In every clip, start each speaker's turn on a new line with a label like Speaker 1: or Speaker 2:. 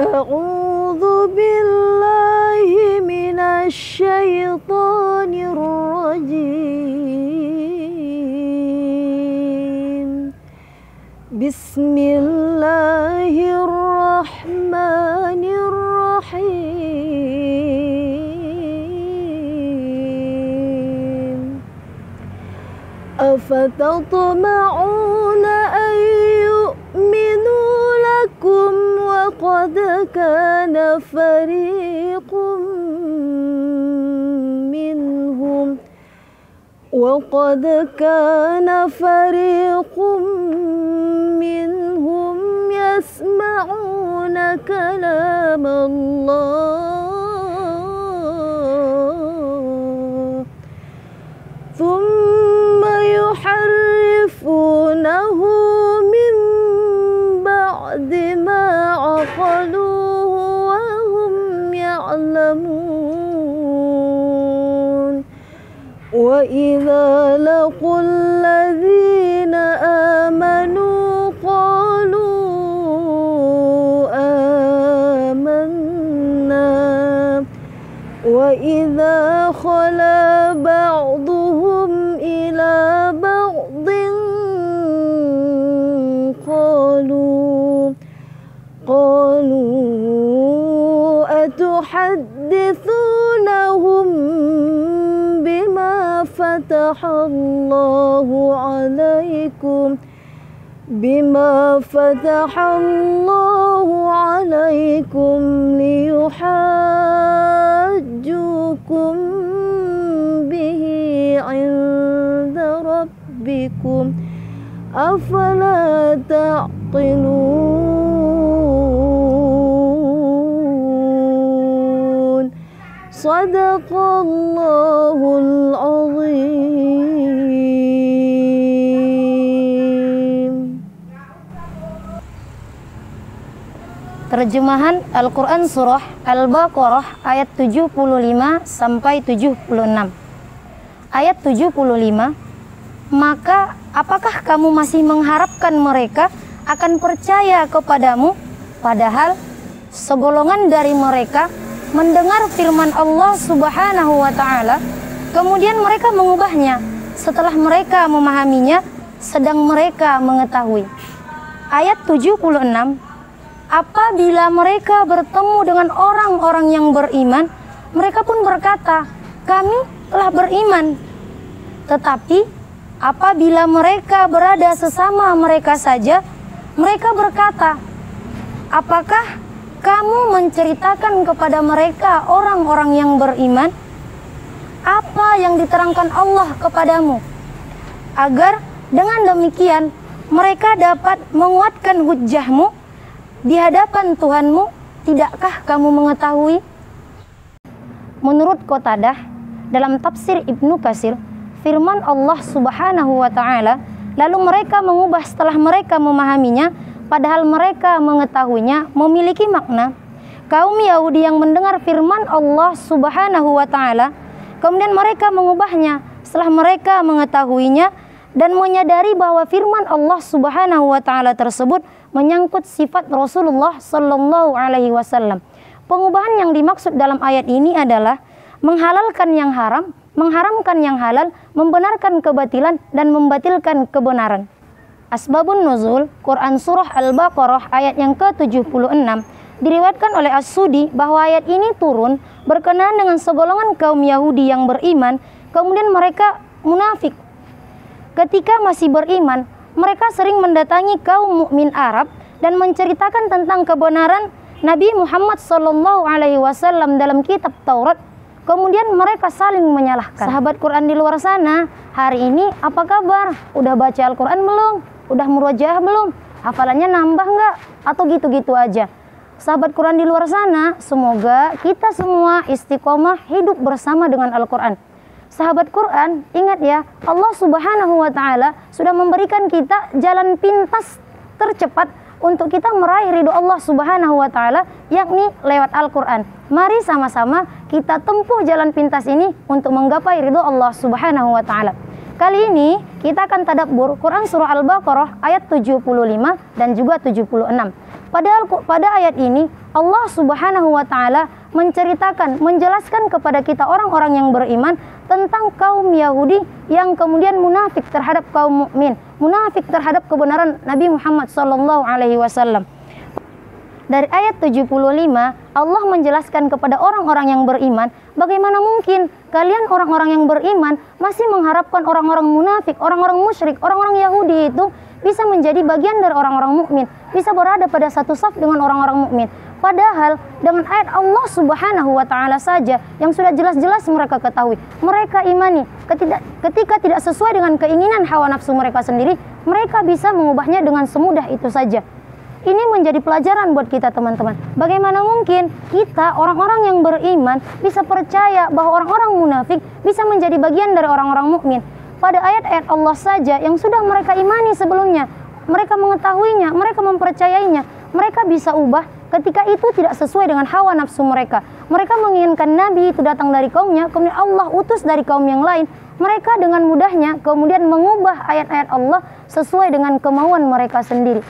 Speaker 1: أعوذ بالله من الشيطان الرجيم بسم الله الرحمن الرحيم أفتطمعون أن يؤمنوا لكم وقد كان فريق منهم يسمعون كلام الله ثم يحرفونه من بعد ما عقلوه وهم يعلمون وإذا لقوا الذين آمنوا قالوا آمنا وإذا خلا بعضهم إلى بعض قالوا أتحدثونهم بما فتح الله عليكم ليحاجوكم به عند ربكم أفلا تعقلون صدق الله العظيم.
Speaker 2: Terjemahan Al-Quran Surah Al-Baqarah ayat 75 sampai 76. Ayat 75, maka apakah kamu masih mengharapkan mereka akan percaya kepadamu, padahal segolongan dari mereka mendengar firman Allah Subhanahu wa ta'ala, kemudian mereka mengubahnya setelah mereka memahaminya, sedang mereka mengetahui. Ayat 76, apabila mereka bertemu dengan orang-orang yang beriman, mereka pun berkata, kami telah beriman. Tetapi apabila mereka berada sesama mereka saja, mereka berkata, apakah kamu menceritakan kepada mereka orang-orang yang beriman apa yang diterangkan Allah kepadamu, agar dengan demikian mereka dapat menguatkan hujjahmu di hadapan Tuhanmu? Tidakkah kamu mengetahui? Menurut Qatadah dalam tafsir Ibnu Katsir, firman Allah Subhanahu wa ta'ala, lalu mereka mengubah setelah mereka memahaminya, padahal mereka mengetahuinya, memiliki makna kaum Yahudi yang mendengar firman Allah Subhanahu wa ta'ala, kemudian mereka mengubahnya setelah mereka mengetahuinya dan menyadari bahwa firman Allah Subhanahu wa ta'ala tersebut menyangkut sifat Rasulullah sallallahu alaihi wasallam. Pengubahan yang dimaksud dalam ayat ini adalah menghalalkan yang haram, mengharamkan yang halal, membenarkan kebatilan dan membatilkan kebenaran. Asbabun nuzul Quran surah Al-Baqarah ayat yang ke-76 diriwayatkan oleh As-Sudi bahwa ayat ini turun berkenaan dengan segolongan kaum Yahudi yang beriman, kemudian mereka munafik. Ketika masih beriman, mereka sering mendatangi kaum mukmin Arab dan menceritakan tentang kebenaran Nabi Muhammad SAW dalam kitab Taurat. Kemudian mereka saling menyalahkan. Sahabat Quran di luar sana, hari ini apa kabar? Udah baca Al-Quran belum? Udah murojaah belum? Hafalannya nambah nggak? Atau gitu-gitu aja? Sahabat Quran di luar sana, semoga kita semua istiqomah hidup bersama dengan Al-Quran. Sahabat Quran, ingat ya, Allah Subhanahu wa ta'ala sudah memberikan kita jalan pintas tercepat untuk kita meraih ridho Allah Subhanahu wa ta'ala, yakni lewat Al-Quran. Mari sama-sama kita tempuh jalan pintas ini untuk menggapai ridho Allah Subhanahu wa ta'ala. Kali ini kita akan tadabbur Quran surah Al-Baqarah ayat 75 dan juga 76. Padahal pada ayat ini Allah Subhanahu wa taala menjelaskan kepada kita orang-orang yang beriman tentang kaum Yahudi yang kemudian munafik terhadap kaum mukmin, munafik terhadap kebenaran Nabi Muhammad sallallahu alaihi wasallam. Dari ayat 75, Allah menjelaskan kepada orang-orang yang beriman, bagaimana mungkin kalian orang-orang yang beriman masih mengharapkan orang-orang munafik, orang-orang musyrik, orang-orang Yahudi itu bisa menjadi bagian dari orang-orang mukmin, bisa berada pada satu saf dengan orang-orang mukmin. Padahal dengan ayat Allah Subhanahu wa taala saja yang sudah jelas-jelas mereka ketahui, mereka imani, ketika tidak sesuai dengan keinginan hawa nafsu mereka sendiri, mereka bisa mengubahnya dengan semudah itu saja. Ini menjadi pelajaran buat kita teman-teman. Bagaimana mungkin kita orang-orang yang beriman bisa percaya bahwa orang-orang munafik bisa menjadi bagian dari orang-orang mukmin. Pada ayat-ayat Allah saja yang sudah mereka imani sebelumnya, mereka mengetahuinya, mereka mempercayainya, mereka bisa ubah ketika itu tidak sesuai dengan hawa nafsu mereka. Mereka menginginkan Nabi itu datang dari kaumnya, kemudian Allah utus dari kaum yang lain. Mereka dengan mudahnya kemudian mengubah ayat-ayat Allah sesuai dengan kemauan mereka sendiri.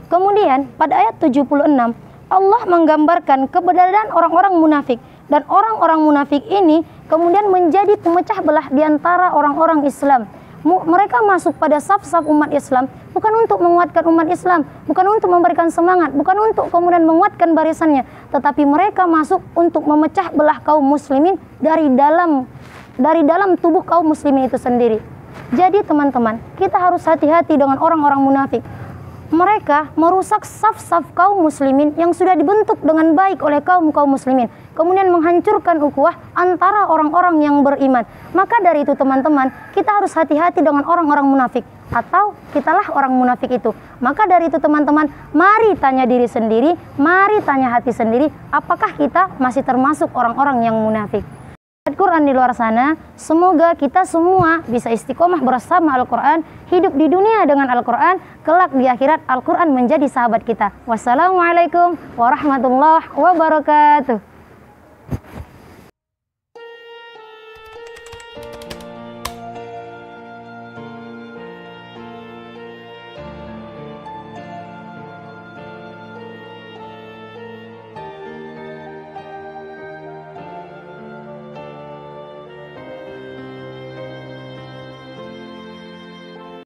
Speaker 2: Kemudian pada ayat 76 Allah menggambarkan keberadaan orang-orang munafik, dan orang-orang munafik ini kemudian menjadi pemecah belah di antara orang-orang Islam. Mereka masuk pada saf-saf umat Islam bukan untuk menguatkan umat Islam, bukan untuk memberikan semangat, bukan untuk kemudian menguatkan barisannya, tetapi mereka masuk untuk memecah belah kaum muslimin dari dalam tubuh kaum muslimin itu sendiri. Jadi teman-teman, kita harus hati-hati dengan orang-orang munafik. Mereka merusak saf-saf kaum muslimin yang sudah dibentuk dengan baik oleh kaum muslimin, kemudian menghancurkan ukhuwah antara orang-orang yang beriman. Maka dari itu teman-teman, kita harus hati-hati dengan orang-orang munafik, atau kitalah orang munafik itu. Maka dari itu teman-teman, mari tanya diri sendiri, mari tanya hati sendiri, apakah kita masih termasuk orang-orang yang munafik. Al-Quran di luar sana, semoga kita semua bisa istiqomah bersama Al-Quran, hidup di dunia dengan Al-Quran, kelak di akhirat Al-Quran menjadi sahabat kita. Wassalamualaikum warahmatullahi wabarakatuh.